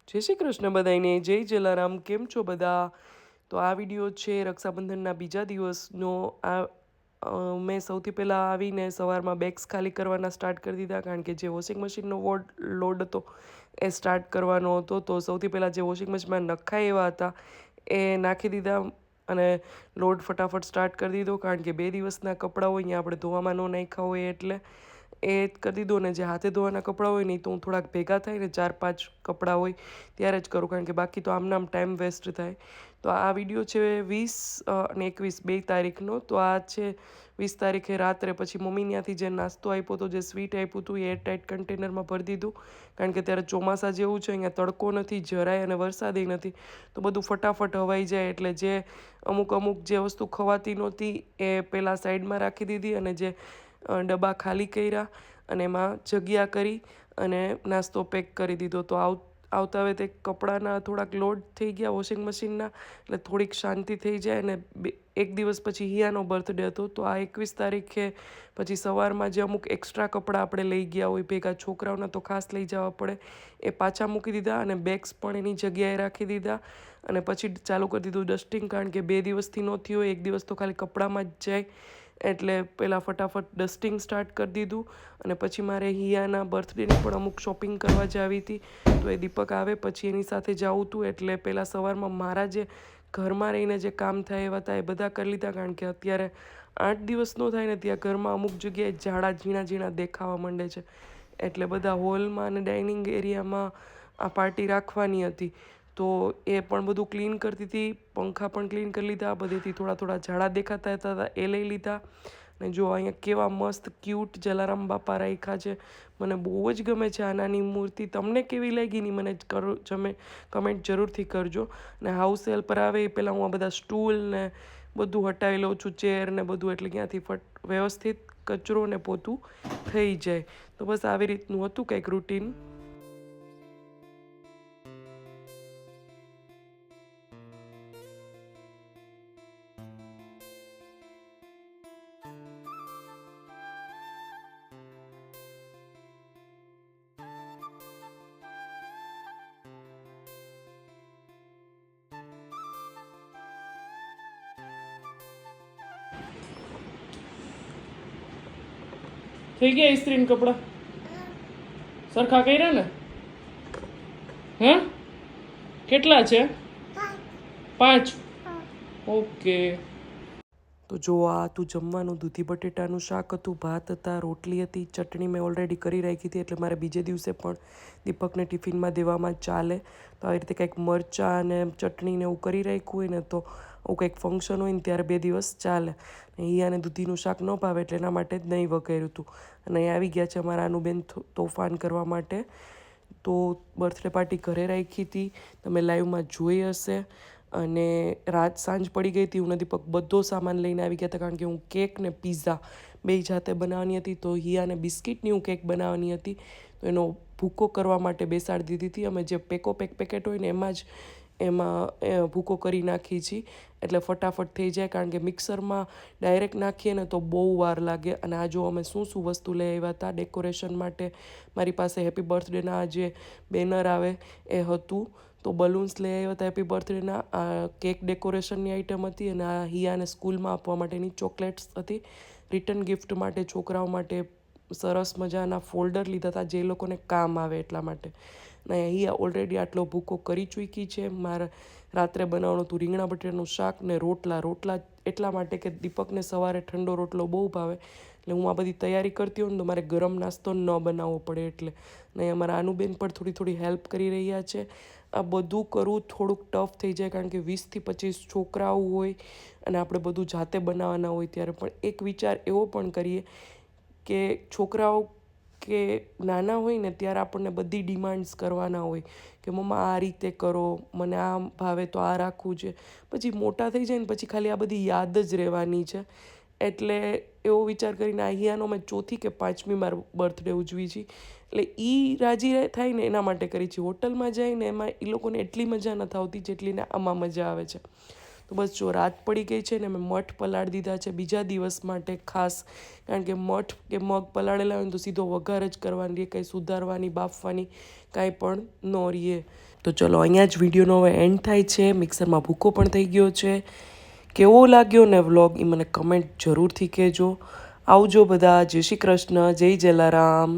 જય શ્રી કૃષ્ણ બધાને, જય જલારામ. કેમ છો બધા? તો આ વિડીયો છે રક્ષાબંધનના બીજા દિવસનો. મેં સૌથી પહેલાં આવીને સવારમાં બેગ્સ ખાલી કરવાના સ્ટાર્ટ કરી દીધા, કારણ કે જે વોશિંગ મશીનનો લોડ હતો એ સ્ટાર્ટ કરવાનો હતો. તો સૌથી પહેલાં જે વોશિંગ મશીનમાં નખાય એવા હતા એ નાખી દીધા અને લોડ ફટાફટ સ્ટાર્ટ કરી દીધો, કારણ કે 2 દિવસના કપડાં હોય, અહીંયા આપણે ધોવામાં ન નાખ્યા હોય એટલે એ કરી દીધું. ને જે હાથે ધોવાના કપડાં હોય ને તો હું થોડાક ભેગા થાય ને 4-5 કપડાં હોય ત્યારે જ કરું, કારણ કે બાકી તો આમ ટાઈમ વેસ્ટ થાય. તો આ વિડીયો છે 20 અને 21 બે તારીખનો. તો આ છે 20 તારીખે રાત્રે. પછી મમ્મી ત્યાંથી જે નાસ્તો આપ્યો હતો, જે સ્વીટ આપ્યું હતું, એ એરટાઈટ કન્ટેનરમાં ભરી દીધું, કારણ કે ત્યારે ચોમાસા જેવું છે, અહીંયા તડકો નથી જરાય અને વરસાદે નથી, તો બધું ફટાફટ હવાઈ જાય. એટલે જે અમુક જે વસ્તુ ખવાતી નહોતી એ પહેલાં સાઈડમાં રાખી દીધી, અને જે ડબ્બા ખાલી કર્યા અને એમાં જગ્યા કરી અને નાસ્તો પેક કરી દીધો. તો આવતા હવે તે કપડાના થોડાક લોડ થઈ ગયા વોશિંગ મશીનના, એટલે થોડીક શાંતિ થઈ જાય. અને એક દિવસ પછી હિયાનો બર્થડે હતો, તો આ 21 તારીખે પછી સવારમાં જે અમુક એક્સ્ટ્રા કપડાં આપણે લઈ ગયા હોય ભેગા, છોકરાઓના તો ખાસ લઈ જવા પડે, એ પાછા મૂકી દીધા અને બેગ્સ પણ એની જગ્યાએ રાખી દીધા. અને પછી ચાલુ કરી દીધું ડસ્ટિંગ, કારણ કે 2 દિવસથી નહોતી હોય, એક દિવસ તો ખાલી કપડામાં જ જાય, એટલે પહેલાં ફટાફટ ડસ્ટિંગ સ્ટાર્ટ કરી દીધું. અને પછી મારે હિયાના બર્થડેની પણ અમુક શોપિંગ કરવા જાવી હતી, તો એ દીપક આવે પછી એની સાથે જાવું હતું. એટલે પહેલાં સવારમાં મારા જે ઘરમાં રહીને જે કામ થાય એવા હતા એ બધા કરી લીધા, કારણ કે અત્યારે 8 દિવસનો થાય ને ત્યાં ઘરમાં અમુક જગ્યાએ ઝાડા ઝીણા દેખાવા માંડે છે. એટલે બધા હોલમાં અને ડાઇનિંગ એરિયામાં આ પાર્ટી રાખવાની હતી, તો એ પણ બધું ક્લીન કરતી હતી. પંખા પણ ક્લીન કરી લીધા, બધેથી થોડા ઝાડા દેખાતા હતા એ લઈ લીધા. ને જો અહીંયા કેવા મસ્ત ક્યુટ જલારામ બાપા રાખ્યા છે, મને બહુ જ ગમે છે આ નાની મૂર્તિ. તમને કેવી લાગી ની મને કમેન્ટ જરૂરથી કરજો. ને હાઉસ હેલ્પર આવે એ પહેલાં હું આ બધા સ્ટૂલ ને બધું હટાવી લઉં છું, ચેર ને બધું, એટલે ક્યાંથી વ્યવસ્થિત કચરો ને પોતું થઈ જાય. તો બસ આવી રીતનું હતું કંઈક રૂટીન. થઈ ગયા ઇસ્ત્રીના કપડાં સરખા કર્યા ને? હે, કેટલા છે? 5. ઓકે. તો જો આ હતું જમવાનું. દૂધી બટેટાનું શાક હતું, ભાત હતા, રોટલી હતી, ચટણી મેં ઓલરેડી કરી રાખી હતી, એટલે મારે બીજે દિવસે પણ દીપકને ટિફિનમાં દેવામાં ચાલે. તો આવી રીતે કંઈક મરચાં અને ચટણીને એવું કરી રાખ્યું હોય ને, તો આવું કંઈક ફંક્શન હોય ને ત્યારે 2 દિવસ ચાલે. હિયાને દૂધીનું શાક ન ભાવે એટલે એના માટે જ નહીં વઘાર્યું હતું. અને અહીં આવી ગયા છે અમારા અનુબેન તોફાન કરવા માટે. તો બર્થડે પાર્ટી ઘરે રાખી હતી, તમે લાઈવમાં જોઈ હશે. અને સાંજ પડી ગઈ હતી, હું દીપક બધો સામાન લઈને આવી ગયા હતા, કારણ કે હું કેક ને પિઝા બે જાતે બનાવવાની હતી. તો હિયાને બિસ્કિટની હું કેક બનાવવાની હતી, તો એનો ભૂકો કરવા માટે બેસાડી દીધી હતી. અમે જે પેકેટ હોય ને એમાં ભૂકો કરી નાખી છીએ, એટલે ફટાફટ થઈ જાય, કારણ કે મિક્સરમાં ડાયરેક્ટ નાખીએ ને તો બહુ વાર લાગે. અને આ જો અમે શું વસ્તુ લઈ આવ્યા હતા ડેકોરેશન માટે. મારી પાસે હેપી બર્થડેના જે બેનર આવે એ હતું, તો બલૂન્સ લઈ આવ્યા હતા હેપી બર્થડેના. આ કેક ડેકોરેશનની આઈટમ હતી, અને આ હિયાને સ્કૂલમાં આપવા માટેની ચોકલેટ્સ હતી. રિટર્ન ગિફ્ટ માટે છોકરાઓ માટે સરસ મજાના ફોલ્ડર લીધા હતા, જે લોકોને કામ આવે એટલા માટે. ને અહીંયા ઓલરેડી આટલો ભૂકો કરી ચૂકી છે. મારે રાત્રે બનાવવાનું હતું રીંગણા બટેટાનું શાક ને રોટલા એટલા માટે કે દીપકને સવારે ઠંડો રોટલો બહુ ભાવે, એટલે હું આ બધી તૈયારી કરતી હોઉં ને તો મારે ગરમ નાસ્તો ન બનાવવો પડે. એટલે ને અમારા આનુબેન પણ થોડી હેલ્પ કરી રહ્યા છે. આ બધું કરવું થોડુંક ટફ થઈ જાય, કારણ કે 20 થી 25 છોકરાઓ હોય અને આપણે બધું જાતે બનાવવાના હોય. ત્યારે પણ એક વિચાર એવો પણ કરીએ કે છોકરાઓ કે નાના હોય ને ત્યારે આપણને બધી ડિમાન્ડ્સ કરવાના હોય કે મમ્મા આ રીતે કરો, મને આ ભાવે તો આ રાખવું છે. પછી મોટા થઈ જાય ને પછી ખાલી આ બધી યાદ જ રહેવાની છે. એટલે એવો વિચાર કરીને અહીંયાનો મેં 4થી કે 5મી મારો બર્થડે ઉજવી છે. એટલે રાજી થાય ને એના માટે કરી છે. હોટલમાં જઈને એમાં એ લોકોને એટલી મજા નથી આવતી જેટલીને આમાં મજા આવે છે. તો બસ જો રાત પડી ગઈ છે ને મેં મઠ પલાળી દીધા છે બીજા દિવસ માટે ખાસ, કારણ કે મઠ કે મગ પલાળેલા હોય ને તો સીધો વઘાર જ કરવાની રહે, કંઈ સુધારવાની બાફવાની કાંઈ પણ ન રહીએ. તો ચલો અહીંયા જ વિડીયોનો હવે એન્ડ થાય છે. મિક્સરમાં ભૂકો પણ થઈ ગયો છે. કેવો લાગ્યો ને વ્લોગ એ મને કમેન્ટ જરૂરથી કહેજો. આવજો બધા, જય શ્રી કૃષ્ણ, જય જલારામ.